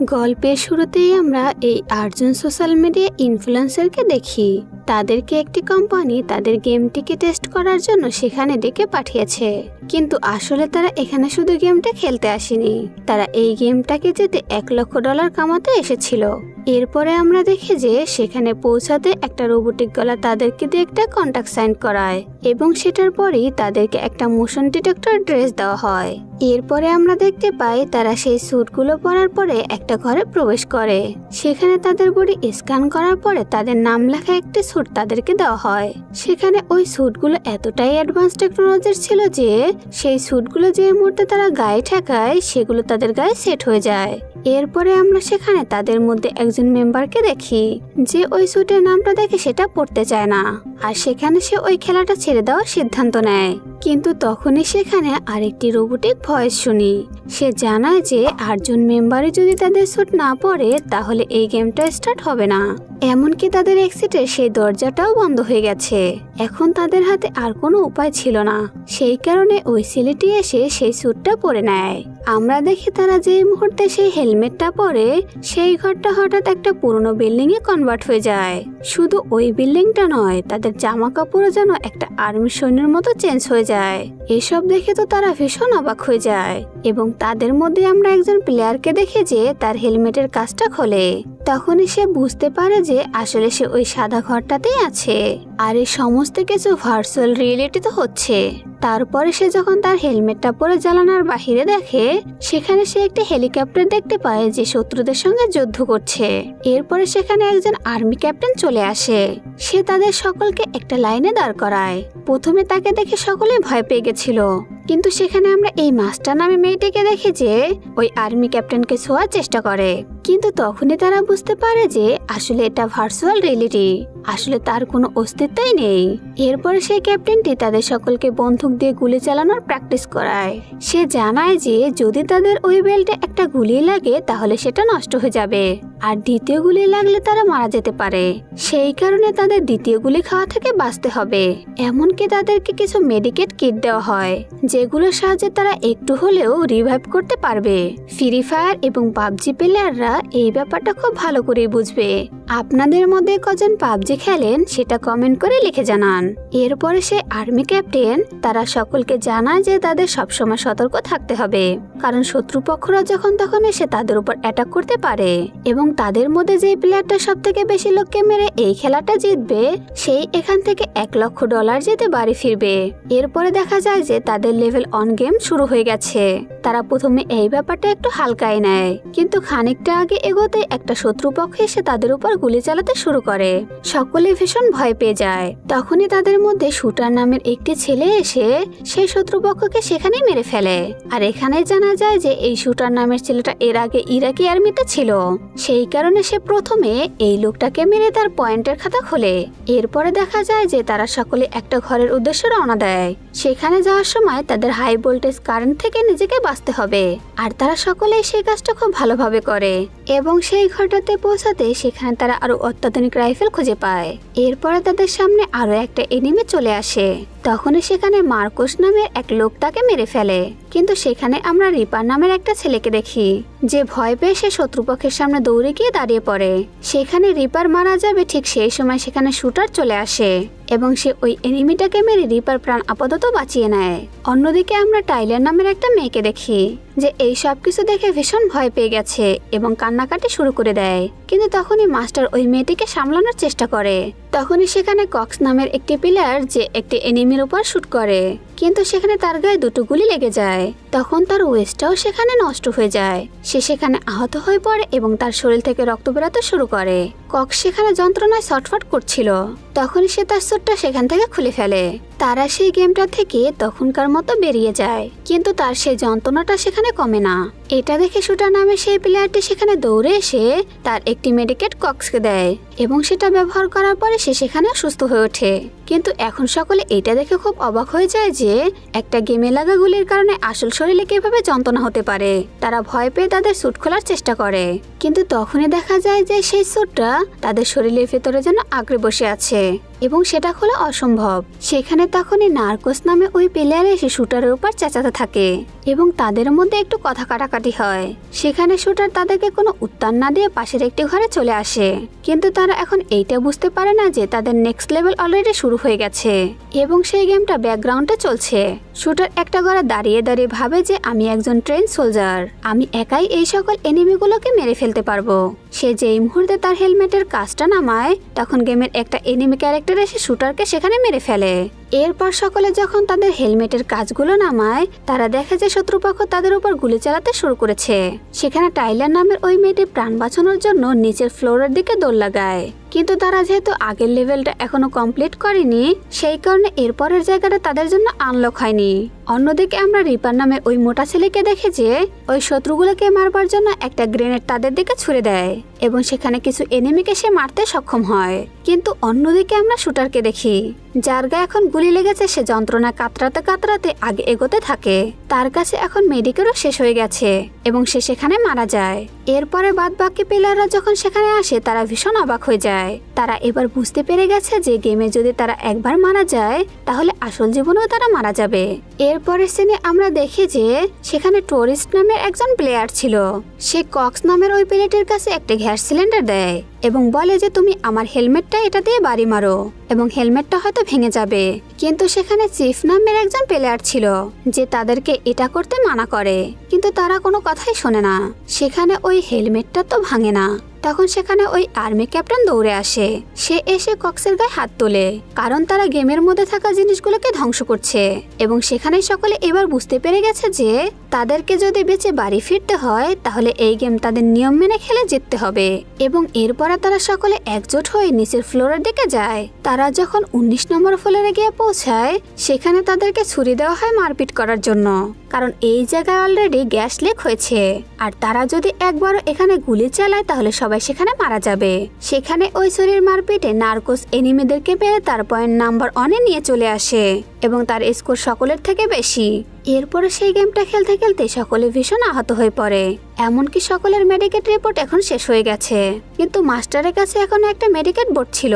গল্পের শুরুতেই আমরা এই 8 জন সোশ্যাল মিডিয়া ইনফ্লুয়েন্সারকে দেখি। তাদেরকে একটি কোম্পানি তাদের গেমটিকে টেস্ট করার জন্য সেখানে ডেকে পাঠিয়েছে, কিন্তু আসলে তারা এখানে শুধু গেমটা খেলতে আসেনি, তারা এই গেমটাকে জিতে $1 লক্ষ কামাতে এসেছিল। এরপরে আমরা দেখি যে সেখানে পৌঁছাতে একটা রোবোটিক গলা তাদেরকে দিয়ে একটা কন্ট্যাক্ট সাইন করায় এবং সেটার পরেই তাদেরকে একটা মোশন ডিটেক্টর ড্রেস দেওয়া হয়। এরপরে আমরা দেখতে পাই তারা সেই স্যুটগুলো পরার পরে একটা ঘরে প্রবেশ করে। সেখানে তাদের বডি স্ক্যান করার পরে তাদের নাম লেখা একটি স্যুট তাদেরকে দেওয়া হয়। সেখানে ওই স্যুটগুলো এতটাই অ্যাডভান্স টেকনোলজির ছিল যে সেই স্যুটগুলো যে মুহূর্তে তারা গায়ে ঠেকায় সেগুলো তাদের গায়ে সেট হয়ে যায়। এরপরে আমরা সেখানে তাদের মধ্যে একজন মেম্বারকে দেখি যে ওই স্যুটের নামটা দেখে সেটা পড়তে চায় না, আর সেখানে সে ওই খেলাটা ছেড়ে দেওয়ার সিদ্ধান্ত নেয়। কিন্তু তখনই সেখানে আরেকটি রোবোটিক ভয়েস শুনি। সে জানায় যে 8 জন মেম্বারই যদি তাদের স্যুট না পড়ে তাহলে এই গেমটা স্টার্ট হবে না। এমনকি তাদের এক্সিটের সেই দরজাটাও বন্ধ হয়ে গেছে। এখন তাদের হাতে আর কোনো উপায় ছিল না, সেই কারণে ওই ছেলেটি এসে সেই স্যুটটা পরে নেয়। আমরা দেখি তারা যে মুহূর্তে সেই হেলমেটটা পরে সেই ঘরটা হঠাৎ একটা পুরনো বিল্ডিং এ কনভার্ট হয়ে যায়। শুধু ওই বিল্ডিংটা নয়, তাদের জামা কাপড়ও যেন একটা আর্মি সৈন্যের মতো চেঞ্জ হয়ে যায়। এসব দেখে তো তারা ভীষণ অবাক হয়ে যায় এবং তাদের মধ্যে আমরা একজন প্লেয়ারকে দেখে যে তার হেলমেটের কাজটা খোলে। তখনই সে বুঝতে পারে যে আসলে সে ওই সাদা ঘরটাতেই আছে, আর এই সমস্ত কিছু ভার্চুয়াল রিয়েলিটিতে হচ্ছে। তারপরে সে যখন তার হেলমেটটা পরে জানালার বাহিরে দেখে সেখানে সে একটি হেলিকপ্টার দেখতে পায় যে শত্রুদের সঙ্গে যুদ্ধ করছে। এরপরে সেখানে একজন আর্মি ক্যাপ্টেন চলে আসে। সে তাদের সকলকে একটা লাইনে দাঁড় করায়। প্রথমে তাকে দেখে সকলে ভয় পেয়ে গেছিল, কিন্তু সেখানে আমরা এই মাস্টার নামে মেয়েটিকে দেখি যে ওই আর্মি ক্যাপ্টেনকে ছোঁয়ার চেষ্টা করে, কিন্তু তখনই তারা বুঝতে পারে যে আসলে এটা ভার্চুয়াল রিয়েলিটি, আসলে তার কোনো অস্তিত্বই নেই। এরপরে সেই ক্যাপ্টেনটি তাদের সকলকে বন্দুক দিয়ে গুলি চালানোর প্র্যাকটিস করায়। সে জানায় যে যদি তাদের ওই বেল্টে একটা গুলি লাগে তাহলে সেটা নষ্ট হয়ে যাবে, আর দ্বিতীয় গুলি লাগলে তারা মারা যেতে পারে। সেই কারণে তাদের দ্বিতীয় গুলি খাওয়া থেকে বাঁচতে হবে। এমনকি তাদেরকে কিছু মেডিকেট কিট দেওয়া হয় যেগুলোর সাহায্যে তারা একটু হলেও রিভাইভ করতে পারবে। ফ্রি ফায়ার এবং পাবজি প্লেয়াররা এই ব্যাপারটা খুব ভালো করে বুঝবে। আপনাদের মধ্যে কজন পাবজি খেলেন সেটা কমেন্ট করে লিখে জানান। এরপরে সে আর্মি ক্যাপ্টেন তারা সকলকে জানায় যে তাদের সবসময় সতর্ক থাকতে হবে, কারণ শত্রুপক্ষরা যখন তখন এসে তাদের উপর অ্যাটাক করতে পারে এবং তাদের মধ্যে যে প্লেয়ারটা সব থেকে বেশি লোককে মেরে এই খেলাটা জিতবে সেই এখান থেকে $1 লক্ষ জিতে বাড়ি ফিরবে। এরপরে দেখা যায় যে তাদের লেভেল অন গেম শুরু হয়ে গেছে। তারা প্রথমে এই ব্যাপারটা একটু হালকায় নেয়, কিন্তু খানিকটা আগে এগোতে একটা শত্রুপক্ষ এসে তাদের উপর গুলি চালাতে শুরু করে। সকলে ভীষণ ভয় পেয়ে যায়। তখনই তাদের মধ্যে শুটার নামের একটি ছেলে এসে সেই শত্রুপক্ষকে সেখানেই মেরে ফেলে। আর এখানে জানা যায় যে এই শুটার নামের ছেলেটা এর আগে ইরাকি আর্মিতে ছিল, সেই কারণে সে প্রথমে এই লোকটাকে মেরে তার পয়েন্টের খাতা খোলে। এরপরে দেখা যায় যে তারা সকলে একটা ঘরের উদ্দেশ্যে রওনা দেয়। সেখানে যাওয়ার সময় তাদের হাই ভোল্টেজ কারেন্ট থেকে নিজেকে বাঁচতে হবে, আর তারা সকলেই সেই কাজটা খুব ভালোভাবে করে এবং সেই ঘরটাতে পৌঁছাতে সেখানে তারা আরো অত্যাধুনিক রাইফেল খুঁজে পায়। এরপরে তাদের সামনে আরো একটা এনিমি চলে আসে। তখনই সেখানে মার্কোস নামের এক লোক তাকে মেরে ফেলে, কিন্তু সেখানে আমরা রিপার নামের একটা ছেলেকে দেখি যে ভয় পেয়ে সে শত্রুপক্ষের সামনে দৌড়ে গিয়ে দাঁড়িয়ে পড়ে। সেখানে রিপার মারা যাবে ঠিক সেই সময় সেখানে শুটার চলে আসে এবং সে ওই এনিমিটাকে মেরে রিপার প্রাণ আপাতত বাঁচিয়ে নেয়। অন্যদিকে আমরা টাইলার নামের একটা মেয়েকে দেখি যে এই সব কিছু দেখে ভীষণ ভয় পেয়ে গেছে এবং কান্নাকাটি শুরু করে দেয়, কিন্তু তখনই মাস্টার ওই মেয়েটিকে সামলানোর চেষ্টা করে। তখনই সেখানে কক্স নামের একটি প্লেয়ার যে একটি এনিমির উপর শুট করে, কিন্তু সেখানে তার গায়ে 2টো গুলি লেগে যায়। তখন তার ওয়েস্টটাও সেখানে নষ্ট হয়ে যায়। সে সেখানে আহত হয়ে পড়ে এবং তার শরীর থেকে রক্ত বেরোতে শুরু করে। কক্স সেখানে যন্ত্রণায় ছটফট করছিল। তখনই সে তার স্যুটটা সেখান থেকে খুলে ফেলে। তারা সেই গেমটা থেকে তখনকার মতো বেরিয়ে যায়, কিন্তু তার সেই যন্ত্রণাটা সেখানে কমে না। এটা দেখে শুটার নামে সেই প্লেয়ারটি সেখানে দৌড়ে এসে তার একটি মেডিকেট কক্সকে দেয় এবং সেটা ব্যবহার করার পরে সে সেখানে সুস্থ হয়ে ওঠে। কিন্তু এখন সকলে এটা দেখে খুব অবাক হয়ে যায় যে একটা গেমে লাগা গুলির কারণে আসল শরীরে কিভাবে যন্ত্রণা হতে পারে। তারা ভয় পেয়ে তাদের স্যুট খোলার চেষ্টা করে, কিন্তু তখনই দেখা যায় যে সেই স্যুটটা তাদের শরীরের ভেতরে যেন আঁকড়ে বসে আছে এবং সেটা খোলা অসম্ভব। সেখানে তখনই নার্কোস নামে ওই প্লেয়ার এসে শুটারের উপর চেঁচাতে থাকে এবং তাদের মধ্যে একটু কথা কাটাকাটি হয়। সেখানে শুটার তাদেরকে কোনো উত্তর না দিয়ে পাশের একটি ঘরে চলে আসে, কিন্তু তারা এখন এইটা বুঝতে পারে না যে তাদের নেক্সট লেভেল অলরেডি শুরু হয়ে গেছে এবং সেই গেমটা ব্যাকগ্রাউন্ডে চলছে। শুটার একটা ঘরে দাঁড়িয়ে দাঁড়িয়ে ভাবে যে আমি একজন ট্রেন সোলজার, আমি একাই এই সকল এনিমিগুলোকে মেরে ফেলতে পারবো। সে যেই মুহূর্তে তার হেলমেটের কাজটা নামায় তখন গেমের একটা এনিমি ক্যারেক্টার এসে শুটারকে সেখানে মেরে ফেলে। এরপর সকলে যখন তাদের হেলমেটের কাজগুলো নামায় তারা দেখে যে শত্রুপক্ষ তাদের উপর গুলি চালাতে শুরু করেছে। সেখানে টাইলার নামের ওই মেয়েটি প্রাণ বাঁচানোর জন্য নিচের ফ্লোরের দিকে দৌড় লাগায়, কিন্তু তারা যেহেতু আগের লেভেলটা এখনো কমপ্লিট করেনি সেই কারণে এরপরের জায়গাটা তাদের জন্য আনলক হয়নি। অন্যদিকে আমরা রিপার নামের ওই মোটা ছেলেকে দেখে যে ওই শত্রুগুলোকে মারবার জন্য একটা গ্রেনেড তাদের দিকে ছুড়ে দেয় এবং সেখানে কিছু এনিমিকে সে মারতে সক্ষম হয়। কিন্তু অন্যদিকে আমরা শুটারকে দেখি যার গায়ে এখন গুলি লেগেছে। সে যন্ত্রণা কাতরাতে কাতরাতে আগে এগোতে থাকে। তার কাছে এখন মেডিকেলও শেষ হয়ে গেছে এবং সে সেখানে মারা যায়। এরপরে বাদ বাকি প্লেয়াররা যখন সেখানে আসে তারা ভীষণ অবাক হয়ে যায়। তারা এবার বুঝতে পেরে গেছে যে গেমে যদি তারা একবার মারা যায় তাহলে আসল জীবনেও তারা মারা যাবে। এরপরের সিনে আমরা দেখি যে সেখানে টুরিস্ট নামের একজন প্লেয়ার ছিল। সে কক্স নামের ওই প্লেটের কাছে একটা গ্যাস সিলিন্ডার দেয় এবং বলে যে তুমি আমার হেলমেটটা এটা দিয়ে বাড়ি মারো এবং হেলমেটটা হয়তো ভেঙে যাবে। কিন্তু সেখানে চিফ নামের একজন প্লেয়ার ছিল যে তাদেরকে এটা করতে মানা করে, কিন্তু তারা কোনো কথাই শোনে না। সেখানে ওই হেলমেটটা তো ভাঙে না। তখন সেখানে ওই আর্মি ক্যাপ্টেন দৌড়ে আসে। সে এসে কক্সের গায়ে হাত তোলে কারণ তারা গেমের মধ্যে থাকা জিনিসগুলোকে ধ্বংস করছে এবং সেখানে সকলে এবার বুঝতে পেরে গেছে যে তাদেরকে যদি বেঁচে বাড়ি ফিরতে হয় তাহলে এই গেম তাদের নিয়ম মেনে খেলে জিততে হবে। এবং এরপরে তারা সকলে একজোট হয়ে নিচের ফ্লোরের দিকে যায়। তারা যখন 19 নম্বর ফ্লোরে গিয়ে পৌঁছায় সেখানে তাদেরকে ছুরি দেওয়া হয় মারপিট করার জন্য, কারণ এই জায়গায় অলরেডি গ্যাস লিক হয়েছে আর তারা যদি একবারও এখানে গুলি চালায় তাহলে সবাই সেখানে মারা যাবে। সেখানে ওই ছুরির মারপিটে নার্কোস এনিমিদেরকে মেরে তার পয়েন্ট নাম্বার 1 এ নিয়ে চলে আসে এবং তার স্কোর সকলের থেকে বেশি। এরপরে সেই গেমটা খেলতে খেলতে সকলে ভীষণ আহত হয়ে পড়ে, এমনকি সকলের মেডিকেট রিপোর্ট এখন শেষ হয়ে গেছে। কিন্তু মাস্টারের কাছে এখন একটা মেডিকেট বোর্ড ছিল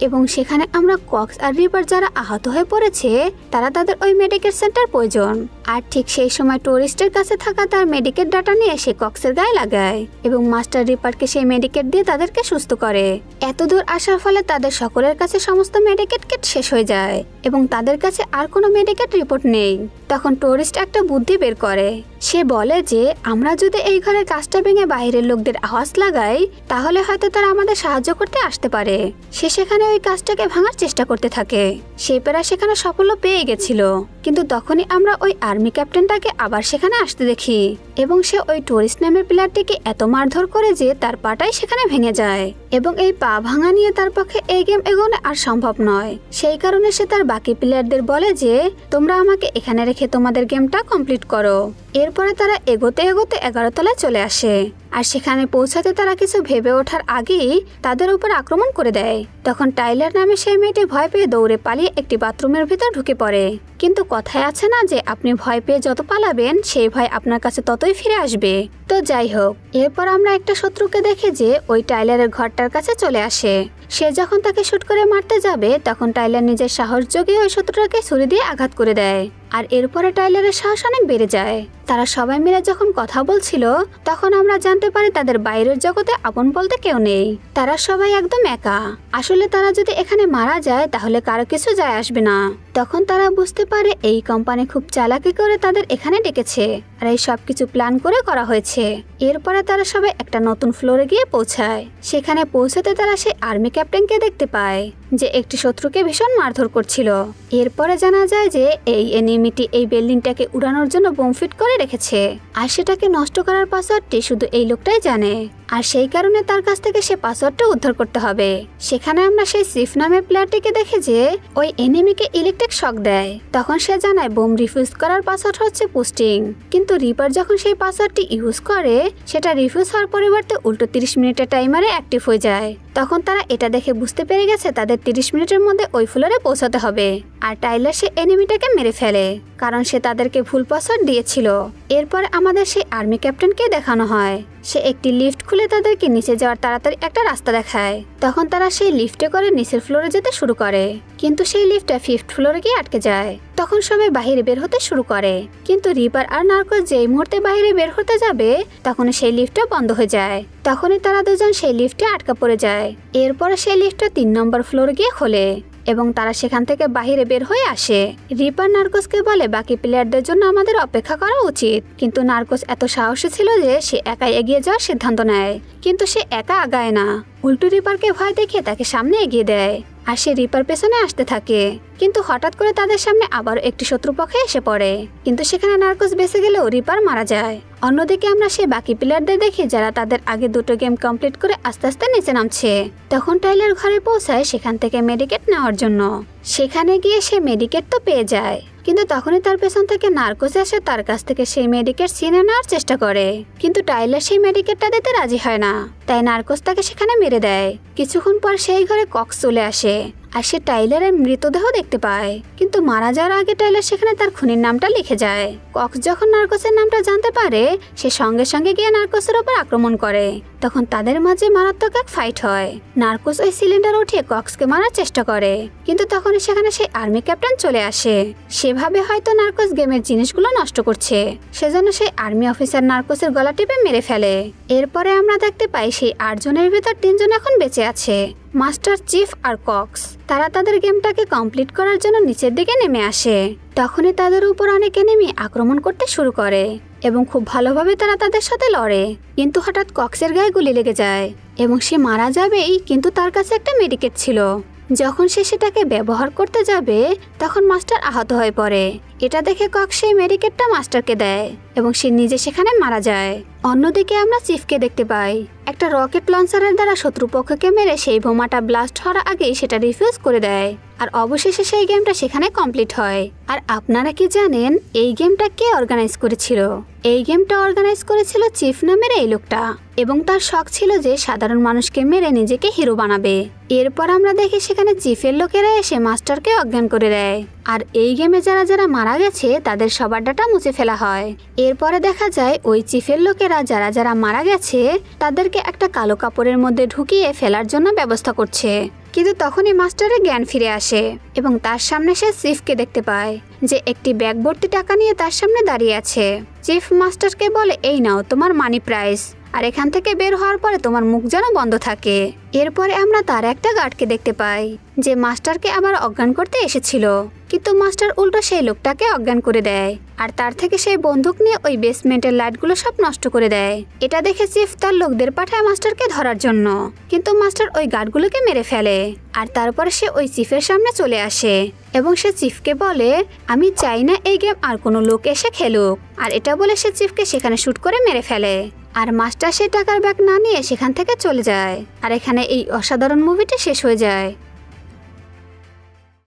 এবং সেখানে আমরা কক্স আর রিপার যারা আহত হয়ে পড়েছে তারা তাদের ওই মেডিকেট সেন্টার প্রয়োজন। আর ঠিক সেই সময় টুরিস্টের কাছে থাকা তার মেডিকেট ডাটা নিয়ে সে কক্সের গায়ে লাগায় এবং মাস্টার রিপারকে সেই মেডিকেট দিয়ে তাদেরকে সুস্থ করে। এত দূর আসার ফলে তাদের সকলের কাছে সমস্ত মেডিকেট কিট শেষ হয়ে যায় এবং তাদের কাছে আর কোনো মেডিকেট রিপোর্ট নেই। তখন টুরিস্ট একটা বুদ্ধি বের করে। সে বলে যে আমরা যদি এই ঘরের কাজটা ভেঙে বাইরের লোকদের আওয়াজ লাগাই তাহলে হয়তো তারা আমাদের সাহায্য করতে আসতে পারে। সে সেখানে ওই কাজটাকে ভাঙার চেষ্টা করতে থাকে। সে প্রায় সেখানে সাফল্য পেয়ে গেছিল, কিন্তু তখনই আমরা ওই আর্মি ক্যাপ্টেনটাকে আবার সেখানে আসতে দেখি এবং সে ওই টুরিস্ট নামের প্লেয়ারটিকে এত মারধর করে যে তার পাটাই সেখানে ভেঙে যায় এবং এই পা ভাঙা নিয়ে তার পক্ষে এই গেম এগোনো আর সম্ভব নয়। সেই কারণে সে তার বাকি প্লেয়ারদের বলে যে তোমরা আমাকে এখানে রেখে তোমাদের গেমটা কমপ্লিট করো। এরপরে তারা এগোতে এগোতে 11 তলায় চলে আসে আর সেখানে পৌঁছাতে তারা কিছু ভেবে ওঠার আগেই তাদের উপর আক্রমণ করে দেয়। তখন টাইলার নামে সেই মেয়েটি ভয় পেয়ে দৌড়ে পালিয়ে একটি বাথরুমের ভিতর ঢুকে পড়ে। কিন্তু কথায় আছে না যে আপনি ভয় পেয়ে যত পালাবেন সেই ভয় আপনার কাছে ততই ফিরে আসবে। তো যাই হোক, এরপর আমরা একটা শত্রুকে দেখে যে ওই টাইলারের ঘরটার কাছে চলে আসে। সে যখন তাকে শুট করে মারতে যাবে তখন টাইলার নিজের সাহস জগিয়ে ওই শত্রুটাকে ছুরি দিয়ে আঘাত করে দেয় আর এরপরে টাইলারের সাহস অনেক বেড়ে যায়। তারা সবাই মিলে যখন কথা বলছিল তখন আমরা জানতে পারি তাদের বাইরের জগতে আপন বলতে কেউ নেই। তারা সবাই একদম একা। আসলে তারা যদি এখানে মারা যায় তাহলে কারো কিছু যায় আসবে না। তখন তারা বুঝতে পারে এই কোম্পানি খুব চালাকি করে তাদের এখানে ডেকেছে আর এই সবকিছু প্ল্যান করে করা হয়েছে। এরপরে তারা সবাই একটা নতুন ফ্লোরে গিয়ে পৌঁছায়। সেখানে পৌঁছাতে তারা সেই আর্মি ক্যাপ্টেনকে দেখতে পায় যে একটি শত্রুকে ভীষণ মারধর করছিল। এরপরে জানা যায় যে এই এনিমিটি এই বিল্ডিংটাকে উড়ানোর জন্য বোম ফিট করে রেখেছে আর সেটাকে নষ্ট করার পাসওয়ার্ডটি শুধু এই লোকটাই জানে আর সেই কারণে তার কাছ থেকে সে পাসওয়ার্ডটা উদ্ধার করতে হবে। সেখানে আমরা সেই সিফ নামের প্লেয়ারটিকে দেখে যে ওই এনিমিকে ইলেকট্রিক অনেক শক দেয়। তখন সে জানায় বোম রিফিউজ করার পাসওয়ার্ড হচ্ছে পোস্টিং, কিন্তু রিপার যখন সেই পাসওয়ার্ডটি ইউজ করে সেটা রিফিউজ হওয়ার পরিবর্তে উল্টো 30 মিনিটের টাইমারে অ্যাক্টিভ হয়ে যায়। তখন তারা এটা দেখে বুঝতে পেরে গেছে তাদের 30 মিনিটের মধ্যে ওই ফ্লোরে পৌঁছাতে হবে। আর টাইলার সে এনিমিটাকে মেরে ফেলে, কারণ সে তাদেরকে ভুল পাসওয়ার্ড দিয়েছিল। এরপর আমাদের সেই আর্মি ক্যাপ্টেনকে দেখানো হয়, সে একটি লিফট খুলে তাদেরকে নিচে যাওয়ার তাড়াতাড়ি একটা রাস্তা দেখায়। তখন তারা সেই লিফটে করে নিচের ফ্লোরে যেতে শুরু করে, কিন্তু সেই লিফটটা 5th ফ্লোরে গিয়ে আটকে যায়। তখন সবাই বাইরে বের হতে শুরু করে, কিন্তু রিপার আর নার্কোস যেই মুহূর্তে বাইরে বের হতে যাবে তখন সেই লিফটটা বন্ধ হয়ে যায়। তখনই তারা দুজন সেই লিফটে আটকা পড়ে যায়। এরপরে সেই লিফটটা 3 নম্বর ফ্লোরে গিয়ে খোলে এবং তারা সেখান থেকে বাইরে বের হয়ে আসে। রিপার নার্কোসকে বলে বাকি প্লেয়ারদের জন্য আমাদের অপেক্ষা করা উচিত, কিন্তু নার্কোস এত সাহসী ছিল যে সে একাই এগিয়ে যাওয়ার সিদ্ধান্ত নেয়। কিন্তু সে একা আগায় না, উল্টো রিপারকে ভয় দেখিয়ে তাকে সামনে এগিয়ে দেয় আর সে রিপার পেছনে আসতে থাকে। কিন্তু হঠাৎ করে তাদের সামনে আবার একটি শত্রুপক্ষে এসে পড়ে, কিন্তু সেখানে নার্কোস বেঁচে গেলেও রিপার মারা যায়। অন্যদিকে আমরা সেই বাকি প্লেয়ারদের দেখি যারা তাদের আগে 2টো গেম কমপ্লিট করে আস্তে আস্তে নিচে নামছে। তখন টাইলার ঘরে পৌঁছায় সেখান থেকে মেডিকেট নেওয়ার জন্য। সেখানে গিয়ে সে মেডিকেট তো পেয়ে যায়, কিন্তু তখনই তার পেছন থেকে নার্কোস এসে তার কাছ থেকে সেই মেডিকেট ছিনে নেওয়ার চেষ্টা করে, কিন্তু টাইলার সেই মেডিকেটটা দিতে রাজি হয় না। তাই নার্কোস তাকে সেখানে মেরে দেয়। কিছুক্ষণ পর সেই ঘরে কক্স চলে আসে আর সে টাইলারের মৃতদেহ দেখতে পায়, কিন্তু মারা যাওয়ার আগে টাইলার সেখানে তার খুনির নামটা লিখে যায়। কক্স যখন নার্কোসের নামটা জানতে পারে সে সঙ্গে সঙ্গে গিয়ে নার্কোসের উপর আক্রমণ করে। তখন তাদের মাঝে মারাত্মক এক ফাইট হয়। নার্কোস ওই সিলিন্ডার উঠিয়ে কক্সকে মারার চেষ্টা করে, কিন্তু তখন সেখানে সেই আর্মি ক্যাপ্টেন চলে আসে। সেভাবে হয়তো নার্কোস গেমের জিনিসগুলো নষ্ট করছে, সেজন্য সেই আর্মি অফিসার নার্কোসের গলা টিপে মেরে ফেলে। এরপরে আমরা দেখতে পাই সেই 8 জনের ভিতর 3 জন এখন বেঁচে আছে, মাস্টার, চিফ আর কক্স। তারা তাদের গেমটাকে কমপ্লিট করার জন্য নিচের দিকে নেমে আসে। তখনই তাদের উপর অনেক এনিমি আক্রমণ করতে শুরু করে এবং খুব ভালোভাবে তারা তাদের সাথে লড়ে, কিন্তু হঠাৎ কক্সের গায়ে গুলি লেগে যায় এবং সে মারা যাবেই, কিন্তু তার কাছে একটা মেডিকেট ছিল। যখন সে সেটাকে ব্যবহার করতে যাবে তখন মাস্টার আহত হয়ে পড়ে। এটা দেখে কক্স সেই মেডিকেটটা মাস্টারকে দেয় এবং সে নিজে সেখানে মারা যায়। অন্যদিকে আমরা চিফকে দেখতে পাই, একটা রকেট লঞ্চারের দ্বারা শত্রুপক্ষকে মেরে সেই বোমাটা ব্লাস্ট হওয়ার আগেই সেটা রিফিউজ করে দেয়, আর অবশেষে সেই গেমটা সেখানে কমপ্লিট হয়। আর আপনারা কি জানেন এই গেমটা কে অর্গানাইজ করেছিল? এই গেমটা অর্গানাইজ করেছিল চিফ নামের এই লোকটা, এবং তার শখ ছিল যে সাধারণ মানুষকে মেরে নিজেকে হিরো বানাবে। এরপর আমরা দেখি সেখানে চিফের লোকেরা এসে মাস্টারকে অজ্ঞান করে দেয়, আর এই গেমে যারা যারা মারা গেছে তাদের সবার ডাটা মুছে ফেলা হয়। এরপরে দেখা যায় ওই চিফের লোকেরা যারা যারা মারা গেছে তাদেরকে একটা কালো কাপড়ের মধ্যে ঢুকিয়ে ফেলার জন্য ব্যবস্থা করছে, কিন্তু তখনই মাস্টারের জ্ঞান ফিরে আসে এবং তার সামনে সে চিফকে দেখতে পায় যে একটি ব্যাগ ভর্তি টাকা নিয়ে তার সামনে দাঁড়িয়ে আছে। চিফ মাস্টারকে বলে, এই নাও তোমার মানি প্রাইস, আর এখান থেকে বের হওয়ার পরে তোমার মুখ যেন বন্ধ থাকে। এরপরে আমরা তার একটা গার্ডকে দেখতে পাই যে মাস্টারকে আবার অজ্ঞান করতে এসেছিল, কিন্তু মাস্টার উল্টো সেই লোকটাকে অজ্ঞান করে দেয় আর তার থেকে সেই বন্দুক নিয়ে ওই বেসমেন্টের লাইটগুলো সব নষ্ট করে দেয়। এটা দেখে চিফ তার লোকদের পাঠায় মাস্টারকে ধরার জন্য, কিন্তু মাস্টার ওই গার্ডগুলোকে মেরে ফেলে। আর তারপরে সে ওই চিফের সামনে চলে আসে এবং সে চিফকে বলে, আমি চাই না এই গেম আর কোনো লোক এসে খেলুক। আর এটা বলে সে চিফকে সেখানে শুট করে মেরে ফেলে, আর মাস্টার সেই টাকার ব্যাগ না নিয়ে সেখান থেকে চলে যায়। আর এখানে এই অসাধারণ মুভিটি শেষ হয়ে যায়।